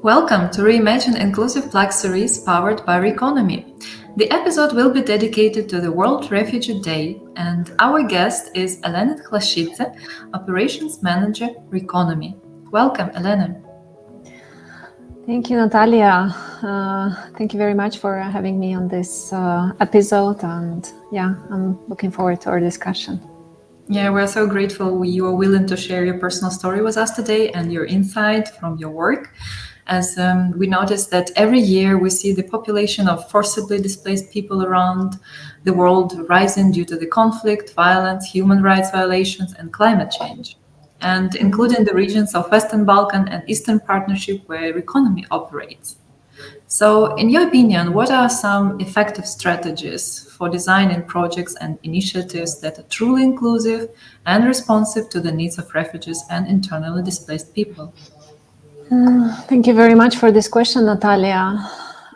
Welcome to Reimagine Inclusive Black series powered by RECONOMY. The episode will be dedicated to the World Refugee Day, and our guest is Elena Tklashice, Operations Manager, RECONOMY. Welcome, Elena. Thank you, Natalia. Thank you very much for having me on this episode, and I'm looking forward to our discussion. Yeah, we're so grateful you are willing to share your personal story with us today and your insight from your work. As we noticed that every year we see the population of forcibly displaced people around the world rising due to the conflict, violence, human rights violations, and climate change, and including the regions of Western Balkan and Eastern Partnership where RECONOMY operates. So, in your opinion, what are some effective strategies for designing projects and initiatives that are truly inclusive and responsive to the needs of refugees and internally displaced people? Thank you very much for this question, Natalia.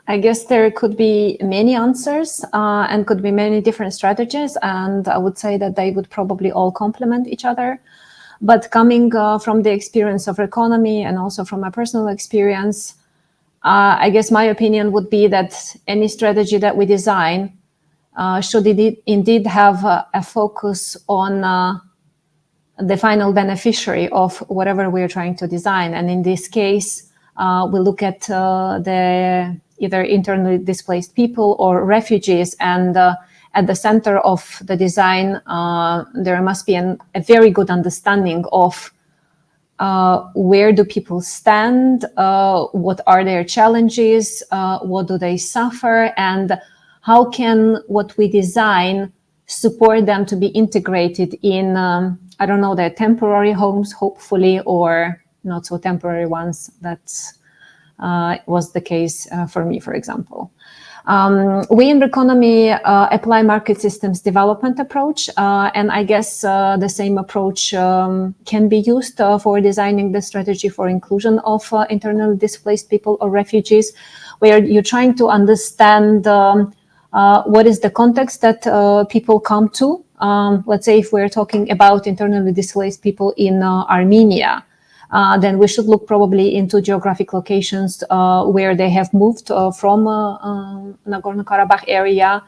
I guess there could be many answers and could be many different strategies, and I would say that they would probably all complement each other. But coming from the experience of RECONOMY and also from my personal experience, I guess my opinion would be that any strategy that we design should indeed have a focus on the final beneficiary of whatever we're trying to design. And in this case, we look at the either internally displaced people or refugees, and at the center of the design, there must be a very good understanding of where do people stand, what are their challenges, what do they suffer, and how can what we design support them to be integrated in, their temporary homes, hopefully, or not so temporary ones. That was the case for me, for example. We in RECONOMY apply market systems development approach, and I guess the same approach can be used for designing the strategy for inclusion of internally displaced people or refugees, where you're trying to understand what is the context that people come to. Let's say if we're talking about internally displaced people in Armenia, then we should look probably into geographic locations where they have moved from Nagorno-Karabakh area,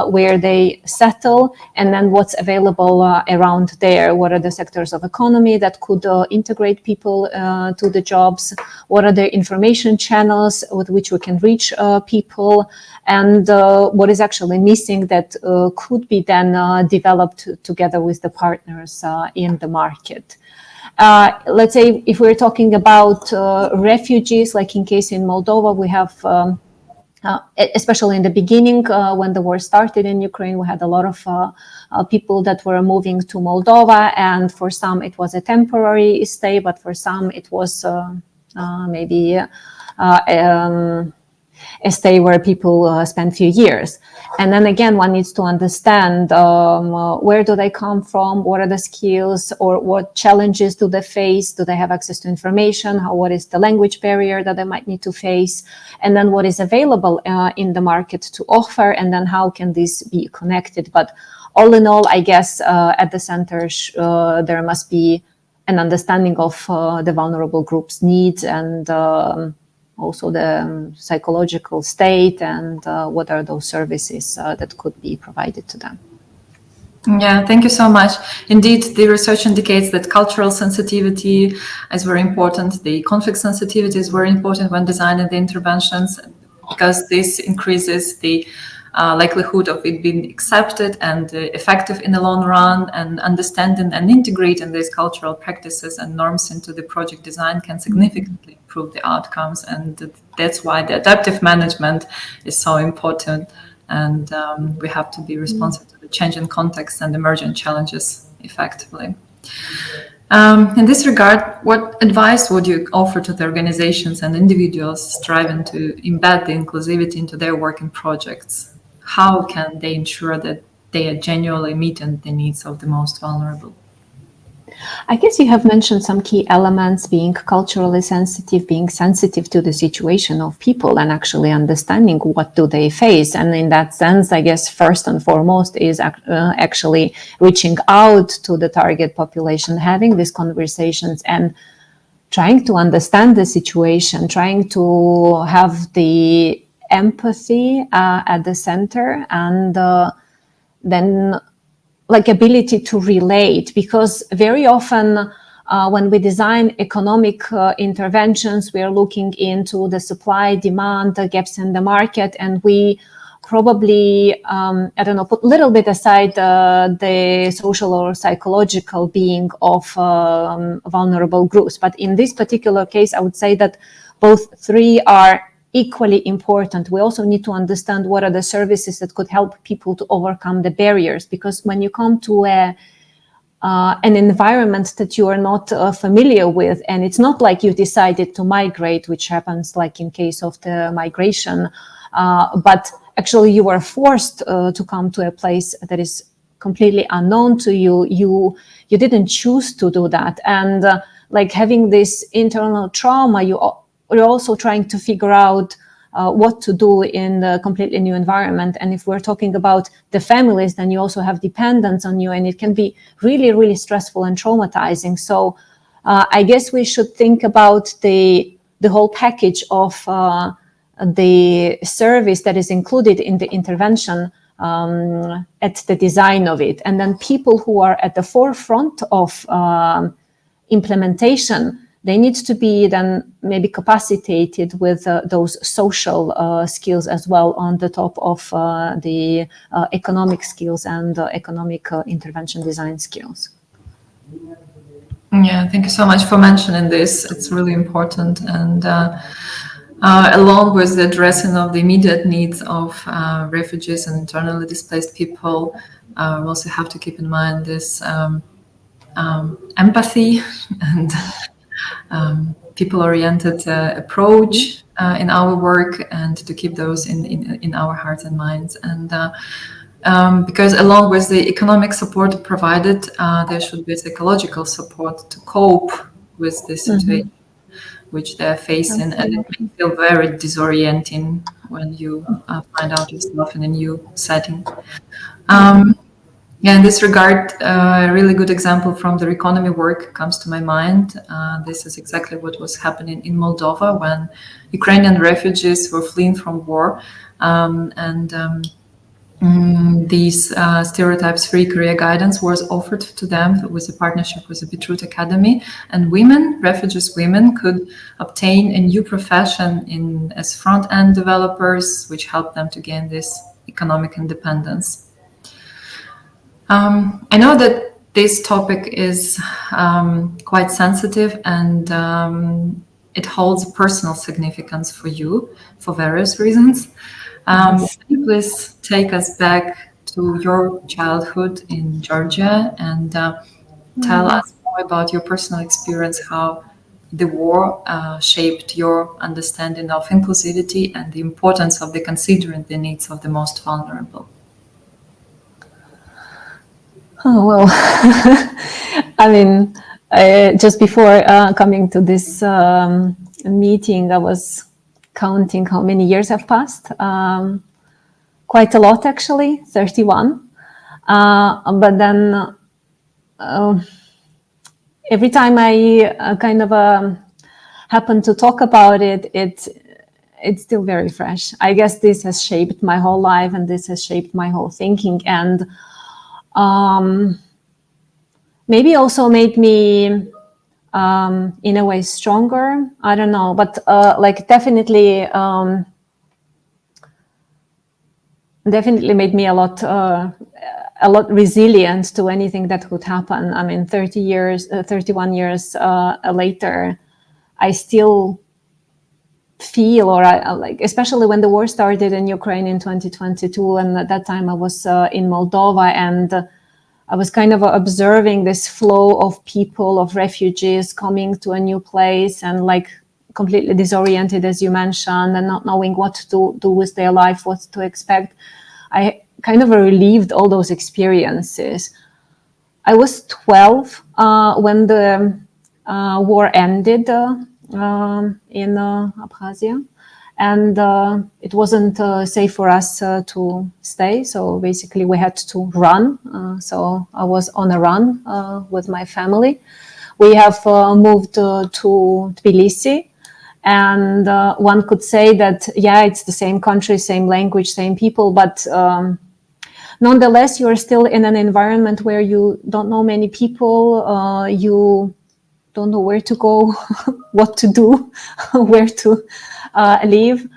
where they settle, and then what's available around there. What are the sectors of economy that could integrate people to the jobs? What are the information channels with which we can reach people? And what is actually missing that could be then developed together with the partners in the market. Let's say if we're talking about refugees, like in case in Moldova, we have, especially in the beginning, when the war started in Ukraine, we had a lot of people that were moving to Moldova, and for some it was a temporary stay, but for some it was maybe a stay where people spend few years. And then again, one needs to understand where do they come from, what are the skills, or what challenges do they face, do they have access to information, what is the language barrier that they might need to face, and then what is available in the market to offer, and then how can this be connected. But all in all, I guess at the center there must be an understanding of the vulnerable groups' needs, and also the psychological state, and what are those services that could be provided to them. Yeah, thank you so much. Indeed, the research indicates that cultural sensitivity is very important. The conflict sensitivity is very important when designing the interventions, because this increases the likelihood of it being accepted and effective in the long run, and understanding and integrating these cultural practices and norms into the project design can significantly improve the outcomes. And that's why the adaptive management is so important. And we have to be responsive to the changing context and emerging challenges effectively. In this regard, what advice would you offer to the organizations and individuals striving to embed the inclusivity into their work and projects? How can they ensure that they are genuinely meeting the needs of the most vulnerable? I guess you have mentioned some key elements: being culturally sensitive, being sensitive to the situation of people, and actually understanding what do they face. And in that sense, I guess first and foremost is actually reaching out to the target population, having these conversations, and trying to understand the situation, trying to have the empathy at the center, and then like ability to relate, because very often when we design economic interventions, we are looking into the supply, demand, the gaps in the market, and we probably, I don't know, put a little bit aside the social or psychological being of vulnerable groups. But in this particular case, I would say that both three are equally important. We also need to understand what are the services that could help people to overcome the barriers, because when you come to an environment that you are not familiar with, and it's not like you decided to migrate, which happens like in case of the migration, but actually you were forced to come to a place that is completely unknown to you. You didn't choose to do that, and like having this internal trauma, you're also trying to figure out what to do in the completely new environment. And if we're talking about the families, then you also have dependents on you, and it can be really, really stressful and traumatizing. So I guess we should think about the whole package of the service that is included in the intervention at the design of it. And then people who are at the forefront of implementation, they need to be then maybe capacitated with those social skills as well, on the top of the economic skills and economic intervention design skills. Yeah, thank you so much for mentioning this. It's really important. And along with the addressing of the immediate needs of refugees and internally displaced people, we also have to keep in mind this empathy and people-oriented approach in our work, and to keep those in our hearts and minds. And because along with the economic support provided, there should be psychological support to cope with this situation which they're facing. And it may feel very disorienting when you find out yourself in a new setting. Yeah, in this regard, a really good example from the RECONOMY work comes to my mind. This is exactly what was happening in Moldova when Ukrainian refugees were fleeing from war. These stereotypes-free career guidance was offered to them with a partnership with the Beetroot Academy. And refugees women, could obtain a new profession as front-end developers, which helped them to gain this economic independence. I know that this topic is quite sensitive, and it holds personal significance for you for various reasons. Can you please take us back to your childhood in Georgia and tell us more about your personal experience, how the war shaped your understanding of inclusivity and the importance of considering the needs of the most vulnerable? Oh, well, I mean, just before coming to this meeting, I was counting how many years have passed. Quite a lot, actually, 31. But then every time I kind of happen to talk about it, it's still very fresh. I guess this has shaped my whole life, and this has shaped my whole thinking, and maybe also made me in a way stronger. I don't know, but like definitely made me a lot resilient to anything that could happen. I mean, 31 years later, I still feel, or I like, especially when the war started in Ukraine in 2022, and at that time I was in Moldova, and I was kind of observing this flow of people, of refugees coming to a new place, and like completely disoriented, as you mentioned, and not knowing what to do with their life, what to expect. I kind of relived all those experiences. I was 12 when the war ended in Abkhazia, and it wasn't safe for us to stay. So basically we had to run. So I was on a run with my family. we have moved to Tbilisi. And one could say that, yeah, it's the same country, same language, same people, but nonetheless, you're still in an environment where you don't know many people, you don't know where to go, what to do, where to live.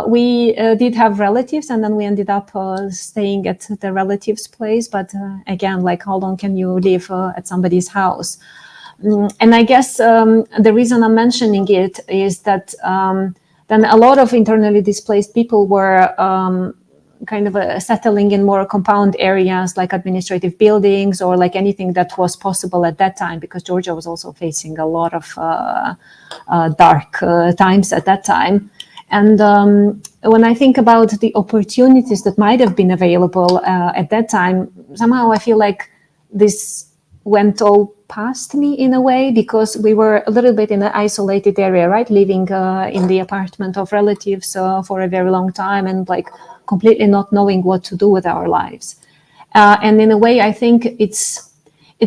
We did have relatives, and then we ended up staying at the relatives' place. But again, like, how long can you live at somebody's house? And I guess the reason I'm mentioning it is that then a lot of internally displaced people were kind of settling in more compound areas like administrative buildings or like anything that was possible at that time, because Georgia was also facing a lot of dark times at that time. And when I think about the opportunities that might have been available at that time, somehow I feel like this went all past me in a way, because we were a little bit in an isolated area, right? Living in the apartment of relatives for a very long time, and like completely not knowing what to do with our lives. And in a way, I think it's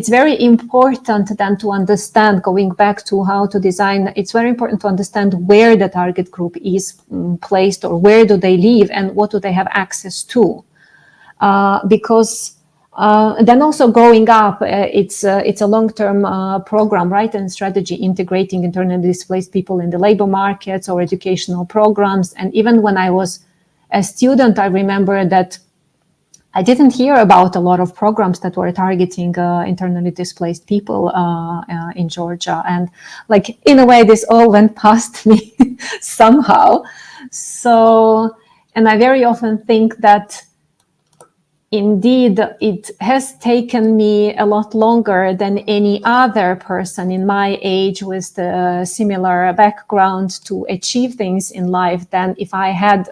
very important then to understand, going back to how to design, it's very important to understand where the target group is placed, or where do they live and what do they have access to. Because then also growing up, it's a long-term program, right, and strategy integrating internally displaced people in the labor markets or educational programs. And even when I was a student, I remember that I didn't hear about a lot of programs that were targeting internally displaced people in Georgia. And like, in a way, this all went past me somehow. So, and I very often think that indeed, it has taken me a lot longer than any other person in my age with the similar background to achieve things in life than if I had,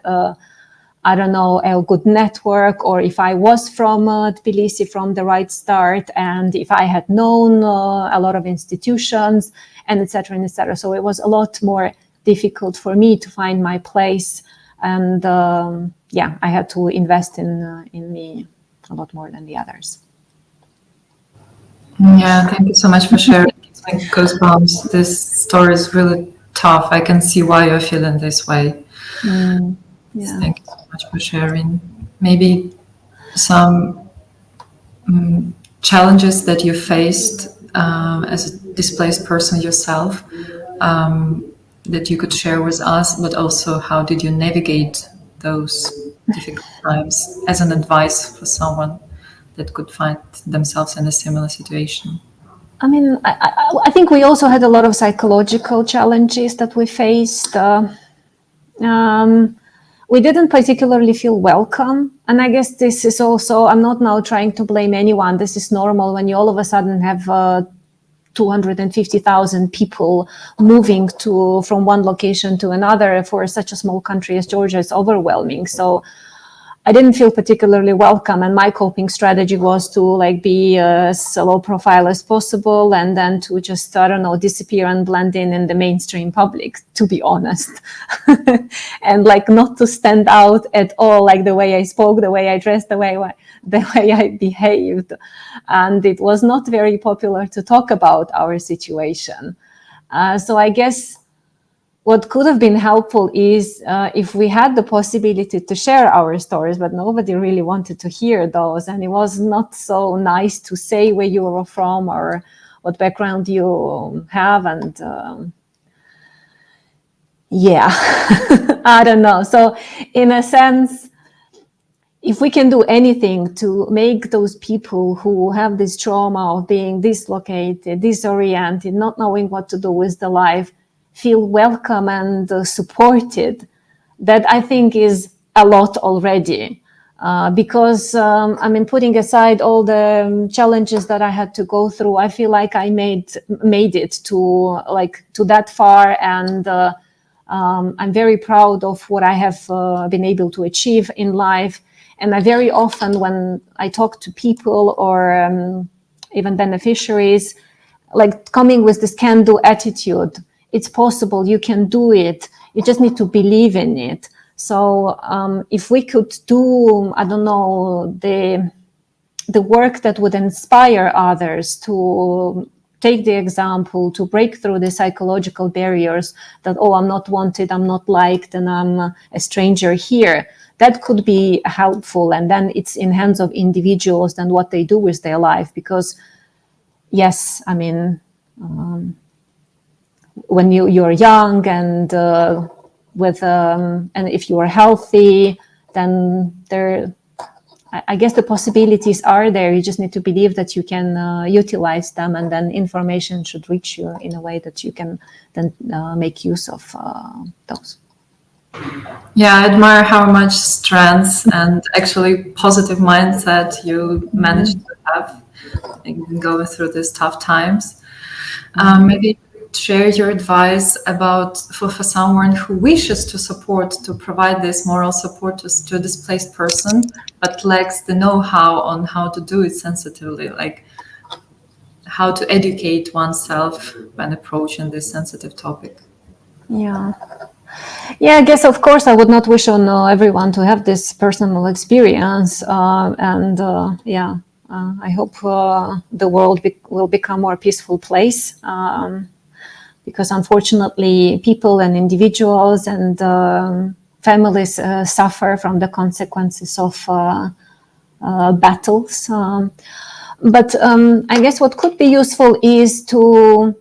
I don't know, a good network, or if I was from Tbilisi from the right start, and if I had known a lot of institutions, and etc. and etc. So it was a lot more difficult for me to find my place. And yeah, I had to invest in me a lot more than the others. Yeah, thank you so much for sharing. It gives me goosebumps. This story is really tough. I can see why you're feeling this way. Yeah. Thank you so much for sharing. Maybe some challenges that you faced as a displaced person yourself, that you could share with us, but also how did you navigate those difficult times as an advice for someone that could find themselves in a similar situation? I mean, I think we also had a lot of psychological challenges that we faced. We didn't particularly feel welcome. And I guess this is also, I'm not now trying to blame anyone. This is normal when you all of a sudden have 250,000 people moving from one location to another. For such a small country as Georgia, it's overwhelming. So I didn't feel particularly welcome, and my coping strategy was to like be as low profile as possible, and then to just, I don't know, disappear and blend in the mainstream public, to be honest. And like not to stand out at all, like the way I spoke, the way I dressed, the way I behaved. And it was not very popular to talk about our situation. So I guess what could have been helpful is if we had the possibility to share our stories, but nobody really wanted to hear those. And it was not so nice to say where you were from or what background you have. And yeah, I don't know. So in a sense, if we can do anything to make those people who have this trauma of being dislocated, disoriented, not knowing what to do with the life, feel welcome and supported, that I think is a lot already. Because, I mean, putting aside all the challenges that I had to go through, I feel like I made it to that far. And I'm very proud of what I have been able to achieve in life. And I very often, when I talk to people or even beneficiaries, like coming with this can-do attitude, it's possible, you can do it, you just need to believe in it. So if we could do, I don't know, the work that would inspire others to take the example, to break through the psychological barriers that, oh, I'm not wanted, I'm not liked, and I'm a stranger here. That could be helpful. And then it's in hands of individuals and what they do with their life. Because, yes, I mean, when you're young and and if you are healthy, then I guess the possibilities are there. You just need to believe that you can utilize them, and then information should reach you in a way that you can then make use of those. Yeah, I admire how much strength and actually positive mindset you managed to have in going through these tough times. Maybe share your advice about for someone who wishes to provide this moral support to a displaced person, but lacks the know-how on how to do it sensitively, like how to educate oneself when approaching this sensitive topic. Yeah, I guess, of course, I would not wish on everyone to have this personal experience. I hope the world will become a more peaceful place. Because unfortunately, people and individuals and families suffer from the consequences of battles. But I guess what could be useful is to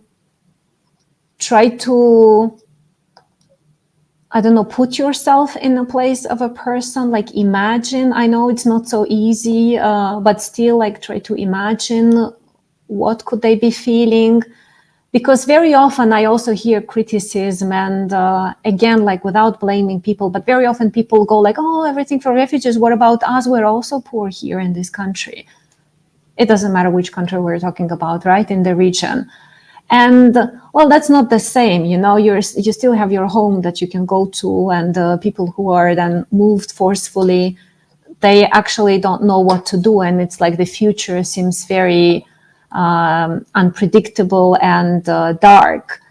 try to, I don't know, put yourself in a place of a person, like imagine. I know it's not so easy, but still, like, try to imagine what could they be feeling. Because very often I also hear criticism, and again, like, without blaming people, but very often people go like, oh, everything for refugees, what about us? We're also poor here in this country. It doesn't matter which country we're talking about, right? In the region. And well, that's not the same, you know. You still have your home that you can go to, and people who are then moved forcefully, they actually don't know what to do, and it's like the future seems very unpredictable and dark.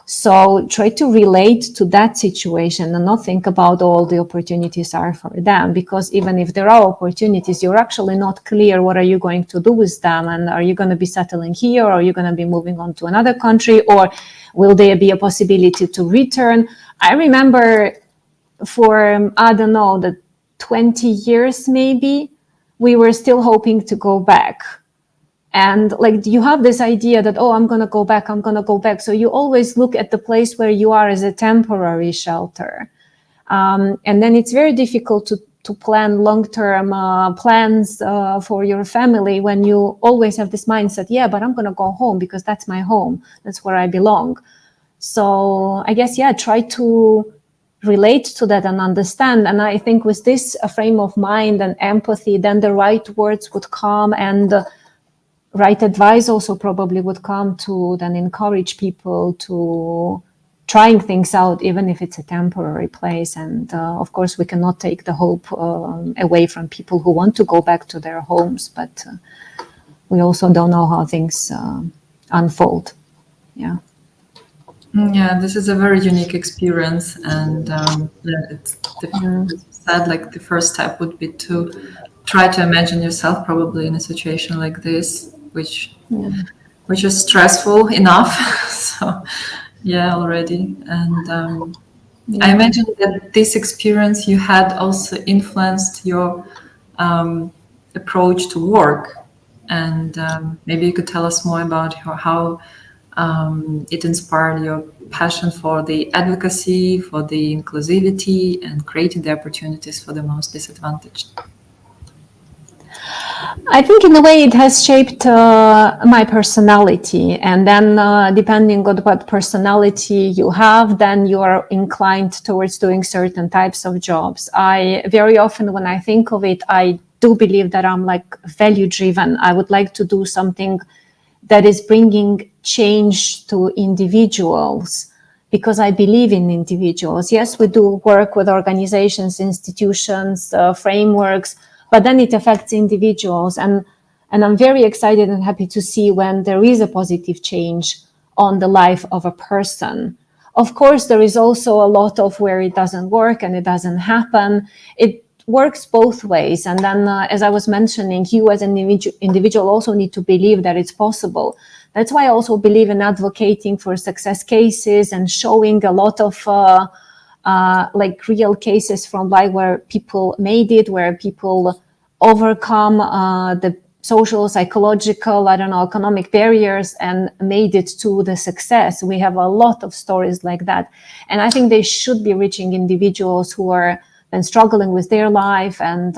So try to relate to that situation and not think about all the opportunities are for them, because even if there are opportunities, you're actually not clear what are you going to do with them, and are you going to be settling here, or are you going to be moving on to another country, or will there be a possibility to return? I remember for, I don't know, the 20 years maybe, we were still hoping to go back. And like, you have this idea that, oh, I'm going to go back. So you always look at the place where you are as a temporary shelter. And then it's very difficult to plan long-term plans for your family when you always have this mindset, yeah, but I'm going to go home because that's my home. That's where I belong. So I guess, yeah, try to relate to that and understand. And I think with this frame of mind and empathy, then the right words would come, and right advice also probably would come to then encourage people to trying things out, even if it's a temporary place. And of course, we cannot take the hope away from people who want to go back to their homes, but we also don't know how things unfold. Yeah. Yeah, this is a very unique experience, and it's sad. Like, the first step would be to try to imagine yourself probably in a situation like this, which is stressful enough. So, yeah, already. And I imagine that this experience you had also influenced your approach to work, and maybe you could tell us more about how it inspired your passion for the advocacy, for the inclusivity, and creating the opportunities for the most disadvantaged. I think in a way it has shaped my personality, and then depending on what personality you have, then you are inclined towards doing certain types of jobs. I very often, when I think of it, I do believe that I'm like value driven. I would like to do something that is bringing change to individuals, because I believe in individuals. Yes, we do work with organizations, institutions, frameworks, but then it affects individuals. And I'm very excited and happy to see when there is a positive change on the life of a person. Of course, there is also a lot of where it doesn't work and it doesn't happen. It works both ways. And then, as I was mentioning, you as an individual also need to believe that it's possible. That's why I also believe in advocating for success cases and showing a lot of like real cases from life where people made it, where people overcome the social, psychological, economic barriers and made it to the success. We have a lot of stories like that. And I think they should be reaching individuals who are then struggling with their life and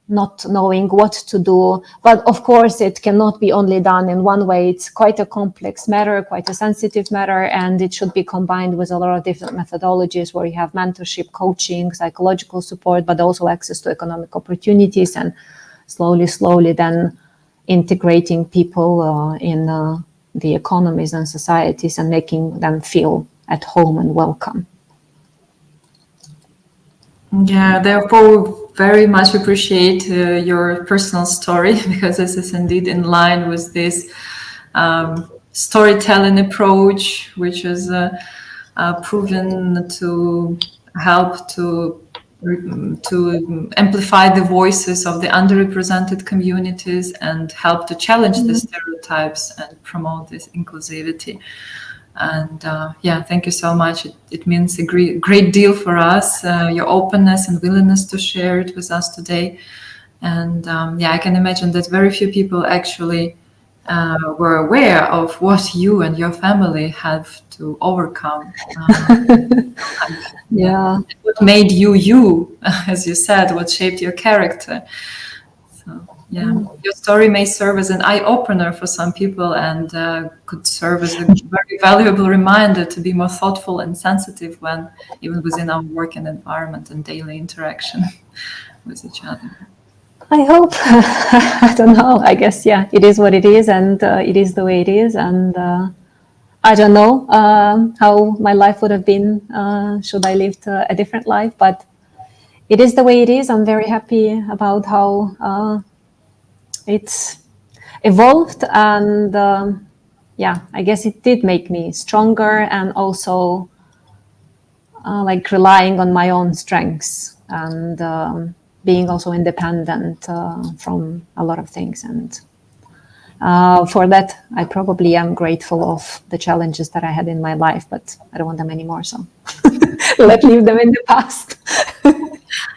not knowing what to do. But of course, it cannot be only done in one way. It's quite a complex matter, quite a sensitive matter, and it should be combined with a lot of different methodologies where you have mentorship, coaching, psychological support, but also access to economic opportunities, and slowly then integrating people in the economies and societies and making them feel at home and welcome. Yeah, therefore, very much appreciate your personal story, because this is indeed in line with this storytelling approach, which is proven to help to amplify the voices of the underrepresented communities and help to challenge the stereotypes and promote this inclusivity. And yeah, thank you so much. It means a great deal for us, your openness and willingness to share it with us today. And yeah, I can imagine that very few people actually were aware of what you and your family have to overcome. Yeah. What made you, as you said, what shaped your character. So yeah, your story may serve as an eye-opener for some people and could serve as a very valuable reminder to be more thoughtful and sensitive when even within our working environment and daily interaction with each other. I hope. I don't know. I guess, yeah, it is what it is, and it is the way it is. And I don't know how my life would have been should I lived a different life, but it is the way it is. I'm very happy about how it's evolved, and yeah, I guess it did make me stronger, and also like relying on my own strengths and being also independent from a lot of things. And for that, I probably am grateful of the challenges that I had in my life, but I don't want them anymore. So let's leave them in the past.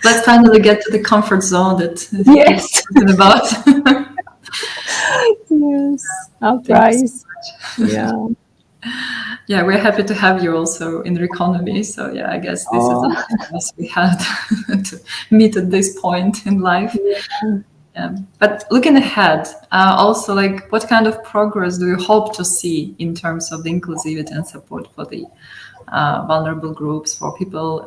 Let's finally get to the comfort zone that yes, we're talking about. yes, uprise. Yeah. Yeah, we're happy to have you also in RECONOMY. So yeah, I guess this is the chance we had to meet at this point in life. Yeah. But looking ahead, also, like, what kind of progress do you hope to see in terms of the inclusivity and support for the vulnerable groups, for people,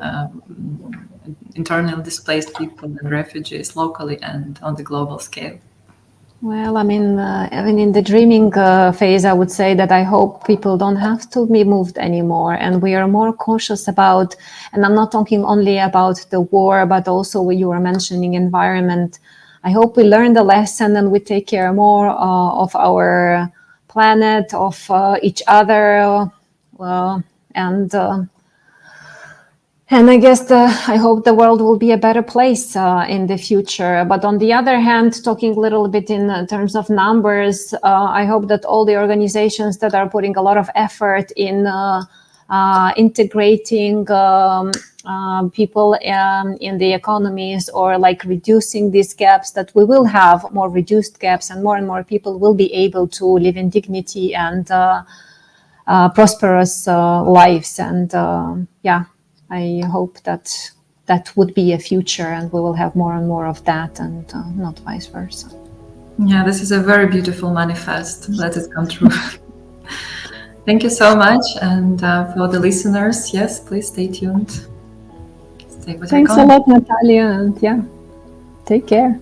internally displaced people and refugees locally and on the global scale? Well, I mean, in the dreaming phase, I would say that I hope people don't have to be moved anymore, and we are more cautious about, and I'm not talking only about the war, but also what you were mentioning, environment. I hope we learn the lesson and we take care more of our planet, of each other, and I guess I hope the world will be a better place in the future. But on the other hand, talking a little bit in terms of numbers, I hope that all the organizations that are putting a lot of effort in integrating people in the economies, or like reducing these gaps, that we will have more reduced gaps and more people will be able to live in dignity and prosperous lives. And yeah, I hope that that would be a future, and we will have more and more of that, and not vice versa. Yeah, this is a very beautiful manifest. Let it come true. Thank you so much. And for the listeners, yes, please stay tuned. Stay with Thanks a lot, Natalia, and yeah, take care.